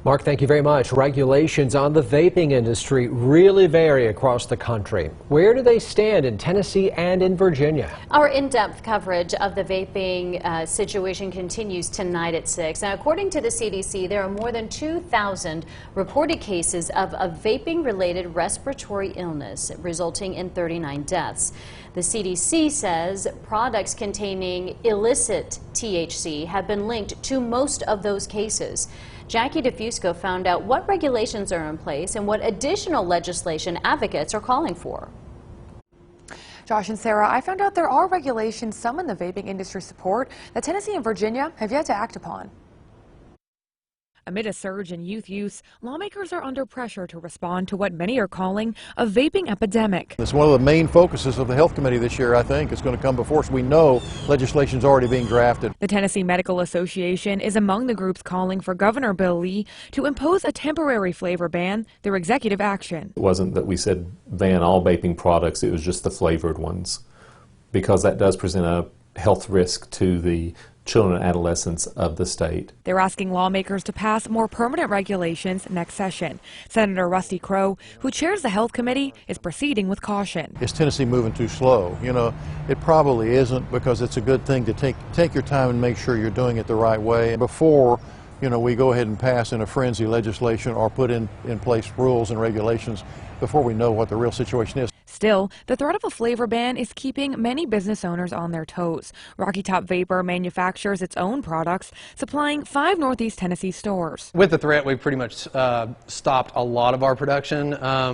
Mark, thank you very much. Regulations on the vaping industry really vary across the country. Where do they stand in Tennessee and in Virginia? Our in-depth coverage of the vaping situation continues tonight at 6. Now, according to the CDC, there are more than 2,000 reported cases of a vaping-related respiratory illness, resulting in 39 deaths. The CDC says products containing illicit THC have been linked to most of those cases. Jackie DeFusco found out what regulations are in place and what additional legislation advocates are calling for. Josh and Sarah, I found out there are regulations some in the vaping industry support that Tennessee and Virginia have yet to act upon. Amid a surge in youth use, lawmakers are under pressure to respond to what many are calling a vaping epidemic. It's one of the main focuses of the Health Committee this year, I think. It's going to come before us. We know legislation is already being drafted. The Tennessee Medical Association is among the groups calling for Governor Bill Lee to impose a temporary flavor ban through executive action. It wasn't that we said ban all vaping products, it was just the flavored ones, because that does present a health risk to the children and adolescents of the state. They're asking lawmakers to pass more permanent regulations next session. Senator Rusty Crowe, who chairs the Health Committee, is proceeding with caution. Is Tennessee moving too slow? You know, it probably isn't, because it's a good thing to take your time and make sure you're doing it the right way before, you know, we go ahead and pass in a frenzy legislation or put in place rules and regulations before we know what the real situation is. Still, the threat of a flavor ban is keeping many business owners on their toes. Rocky Top Vapor manufactures its own products, supplying 5 Northeast Tennessee stores. With the threat, we've pretty much stopped a lot of our production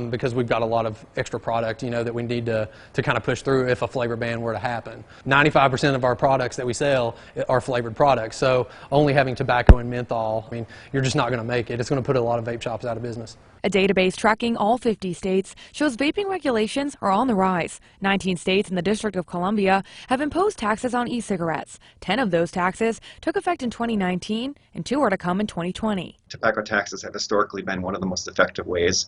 because we've got a lot of extra product, you know, that we need to kind of push through if a flavor ban were to happen. 95% of our products that we sell are flavored products, so only having tobacco and menthol, I mean, you're just not going to make it. It's going to put a lot of vape shops out of business. A database tracking all 50 states shows vaping regulations are on the rise. 19 states and the District of Columbia have imposed taxes on e-cigarettes. 10 of those taxes took effect in 2019, and 2 are to come in 2020. Tobacco taxes have historically been one of the most effective ways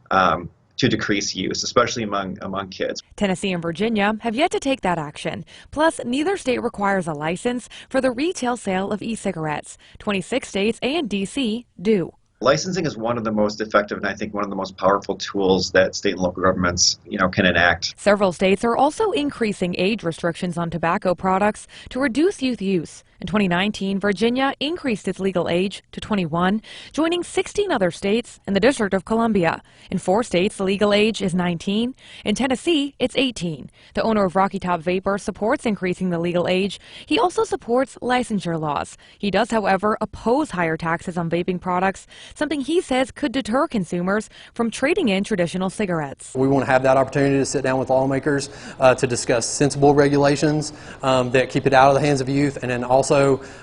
to decrease use, especially among kids. Tennessee and Virginia have yet to take that action. Plus, neither state requires a license for the retail sale of e-cigarettes. 26 states and D.C. do. Licensing is one of the most effective and I think one of the most powerful tools that state and local governments, can enact. Several states are also increasing age restrictions on tobacco products to reduce youth use. In 2019, Virginia increased its legal age to 21, joining 16 other states and the District of Columbia. In 4 states, the legal age is 19. In Tennessee, it's 18. The owner of Rocky Top Vapor supports increasing the legal age. He also supports licensure laws. He does, however, oppose higher taxes on vaping products, something he says could deter consumers from trading in traditional cigarettes. We want to have that opportunity to sit down with lawmakers to discuss sensible regulations that keep it out of the hands of youth, and then also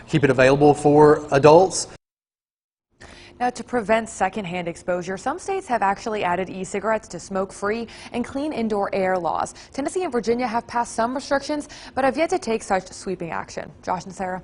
keep it available for adults. Now, to prevent secondhand exposure, some states have actually added e-cigarettes to smoke-free and clean indoor air laws. Tennessee and Virginia have passed some restrictions, but have yet to take such sweeping action. Josh and Sarah.